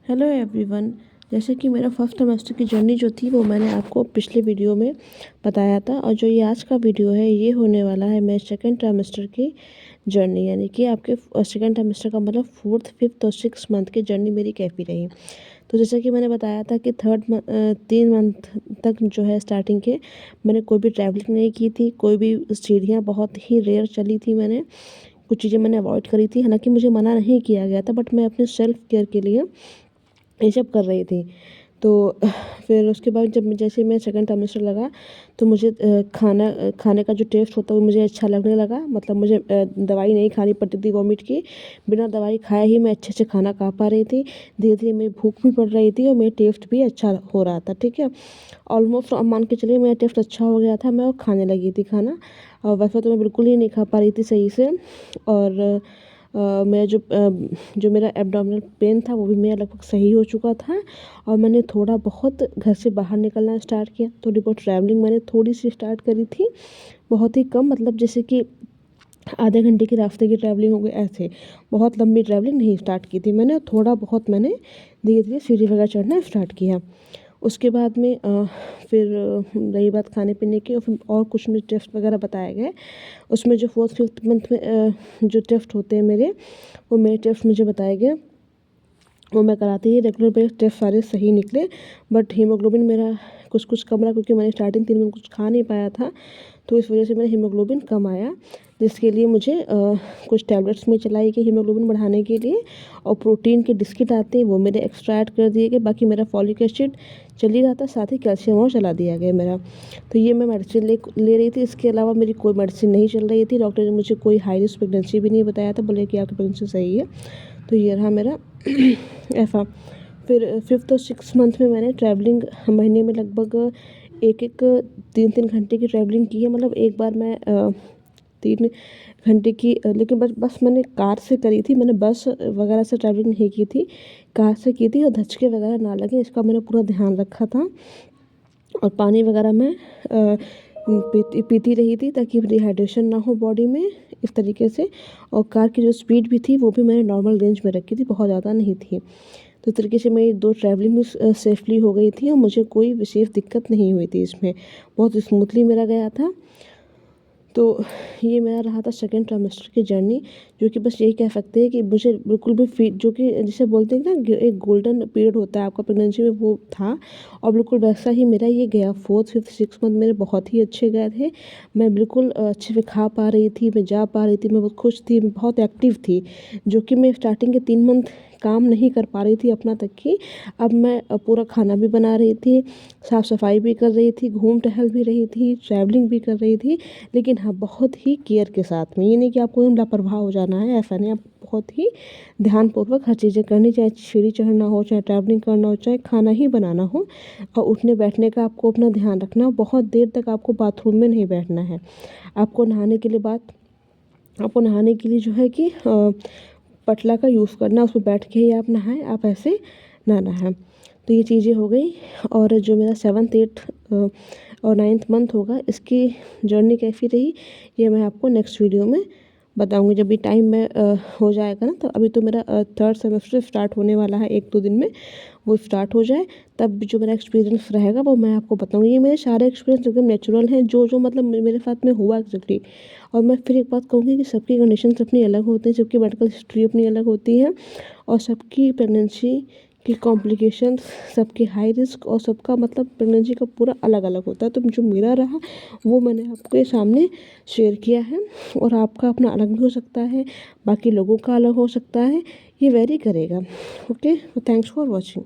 Hello everyone. जैसे कि मेरा फर्स्ट सेमेस्टर की जर्नी जो थी वो मैंने आपको पिछले वीडियो में बताया था, और जो ये आज का वीडियो है ये होने वाला है मेरे सेकंड ट्राइमेस्टर की जर्नी, यानी कि आपके सेकंड ट्राइमेस्टर का मतलब फोर्थ, फिफ्थ और सिक्स मंथ की जर्नी मेरी कैसी रही। तो जैसे कि मैंने बताया था कि 3 मंथ तक जो है स्टार्टिंग के मैंने कोई भी ट्रैवलिंग नहीं की थी, कोई भी सीढ़ियाँ बहुत ही रेयर चली थी। मैंने कुछ चीज़ें मैंने अवॉइड करी थी, हालांकि मुझे मना नहीं किया गया था, बट मैं अपने सेल्फ केयर के लिए ये सब कर रही थी। तो फिर उसके बाद जब जैसे मैं सेकंड ट्राइमेस्टर लगा तो मुझे खाने का जो टेस्ट होता है वो मुझे अच्छा लगने लगा। मतलब मुझे दवाई नहीं खानी पड़ती थी वॉमिट की, बिना दवाई खाए ही मैं अच्छे से खाना खा पा रही थी। धीरे धीरे मेरी भूख भी बढ़ रही थी और मेरा टेस्ट भी अच्छा हो रहा था। ठीक है, ऑलमोस्ट अब मान के चलिए मेरा टेस्ट अच्छा हो गया था, मैं वो खाने लगी थी खाना। और वैसे तो मैं बिल्कुल ही नहीं खा पा रही थी सही से। और मेरा जो मेरा एब्डोमिनल पेन था वो भी मेरा लगभग सही हो चुका था। और मैंने थोड़ा बहुत घर से बाहर निकलना स्टार्ट किया, थोड़ी बहुत ट्रैवलिंग मैंने थोड़ी सी स्टार्ट करी थी, बहुत ही कम, मतलब जैसे कि आधे घंटे के रास्ते की ट्रैवलिंग हो गई, ऐसे बहुत लंबी ट्रैवलिंग नहीं स्टार्ट की थी मैंने। थोड़ा बहुत मैंने धीरे धीरे सीढ़ी वगैरह चढ़ना स्टार्ट किया। उसके बाद में फिर रही बात खाने पीने की, और फिर और कुछ मुझे टेस्ट वगैरह बताए गए। उसमें जो फोर्थ फिफ्थ मंथ में जो टेस्ट होते हैं मेरे, वो मेरे टेस्ट मुझे बताए गए, वो मैं कराती ही रेगुलर बेस टेस्ट सारे सही निकले। बट हीमोग्लोबिन मेरा कुछ कुछ कम रहा, क्योंकि मैंने स्टार्टिंग 3 दिन कुछ खा नहीं पाया था, तो इस वजह से मेरा हीमोग्लोबिन कम आया। जिसके लिए मुझे कुछ टैबलेट्स में चलाई गई हीमोग्लोबिन बढ़ाने के लिए, और प्रोटीन के बिस्किट आते हैं वो मेरे एक्स्ट्रा ऐड कर दिए गए। बाकी मेरा फॉलिक एसिड चल ही रहा था, साथ ही कैल्शियम और चला दिया गया मेरा। तो ये मैं मेडिसिन ले रही थी, इसके अलावा मेरी कोई मेडिसिन नहीं चल रही थी। डॉक्टर ने मुझे कोई हाई रिस्क प्रेगनेंसी भी नहीं बताया था, बोले कि आपकी प्रेगनेंसी सही है। तो ये रहा मेरा ऐसा। फिर फिफ्थ और सिक्स मंथ में मैंने ट्रैवलिंग महीने में लगभग एक एक 3-3 घंटे की ट्रैवलिंग की है। मतलब एक बार मैं 3 घंटे की, लेकिन बस मैंने कार से करी थी, मैंने बस वगैरह से ट्रैवलिंग नहीं की थी, कार से की थी। और धचके वगैरह ना लगे इसका मैंने पूरा ध्यान रखा था। और पानी वगैरह मैं पीती रही थी, ताकि डिहाइड्रेशन ना हो बॉडी में, इस तरीके से। और कार की जो स्पीड भी थी वो भी मैंने नॉर्मल रेंज में रखी थी, बहुत ज़्यादा नहीं थी। तो इस तरीके से मेरी 2 ट्रैवलिंग भी सेफली हो गई थी, और मुझे कोई विशेष दिक्कत नहीं हुई थी इसमें, बहुत स्मूथली मेरा गया था। तो ये मेरा रहा था सेकंड ट्राइमेस्टर की जर्नी, जो कि बस यही कह सकते हैं कि मुझे बिल्कुल भी फील, जो कि जिसे बोलते हैं ना एक गोल्डन पीरियड होता है आपका प्रेगनेंसी में, वो था। और बिल्कुल वैसा ही मेरा ये गया। फोर्थ फिफ्थ सिक्स मंथ मेरे बहुत ही अच्छे गए थे। मैं बिल्कुल अच्छे से खा पा रही थी, मैं जा पा रही थी, मैं बहुत खुश थी, मैं बहुत एक्टिव थी। जो कि मैं स्टार्टिंग के 3 मंथ काम नहीं कर पा रही थी अपना तक की। अब मैं पूरा खाना भी बना रही थी, साफ़ सफाई भी कर रही थी, घूम टहल भी रही थी, ट्रैवलिंग भी कर रही थी। लेकिन हाँ, बहुत ही केयर के साथ में। ये नहीं कि आपको एकदम लापरवाह हो जाना है, ऐसा नहीं। आप बहुत ही ध्यानपूर्वक हर चीज़ें करनी, चाहे सीढ़ी चढ़ना हो, चाहे ट्रैवलिंग करना हो, चाहे खाना ही बनाना हो। और उठने बैठने का आपको अपना ध्यान रखना हो। बहुत देर तक आपको बाथरूम में नहीं बैठना है। आपको नहाने के लिए जो है कि पटला का यूज़ करना, उसमें बैठ के ही आप नहाएं, आप ऐसे ना नहाएं। तो ये चीज़ें हो गई। और जो मेरा सेवन्थ एट्थ और नाइन्थ मंथ होगा, इसकी जर्नी कैसी रही ये मैं आपको नेक्स्ट वीडियो में बताऊंगी, जब भी टाइम में हो जाएगा ना। तो अभी तो मेरा थर्ड सेमेस्टर स्टार्ट होने वाला है, 1-2 दिन में वो स्टार्ट हो जाए, तब जो मेरा एक्सपीरियंस रहेगा वो मैं आपको बताऊंगी। ये मेरे सारे एक्सपीरियंस एकदम नेचुरल हैं, जो जो मतलब मेरे साथ में हुआ एक्चुअली। और मैं फिर एक बात कहूँगी कि सबकी कंडीशंस अपनी अलग होती हैं, सबकी मेडिकल हिस्ट्री अपनी अलग होती है, और सबकी प्रेगनेंसी की कॉम्प्लिकेशंस, सबके हाई रिस्क, और सबका मतलब प्रेगनेंसी का पूरा अलग अलग होता है। तो जो मेरा रहा वो मैंने आपके सामने शेयर किया है। और आपका अपना अलग भी हो सकता है, बाकी लोगों का अलग हो सकता है, ये वेरी करेगा। Okay, thanks for watching.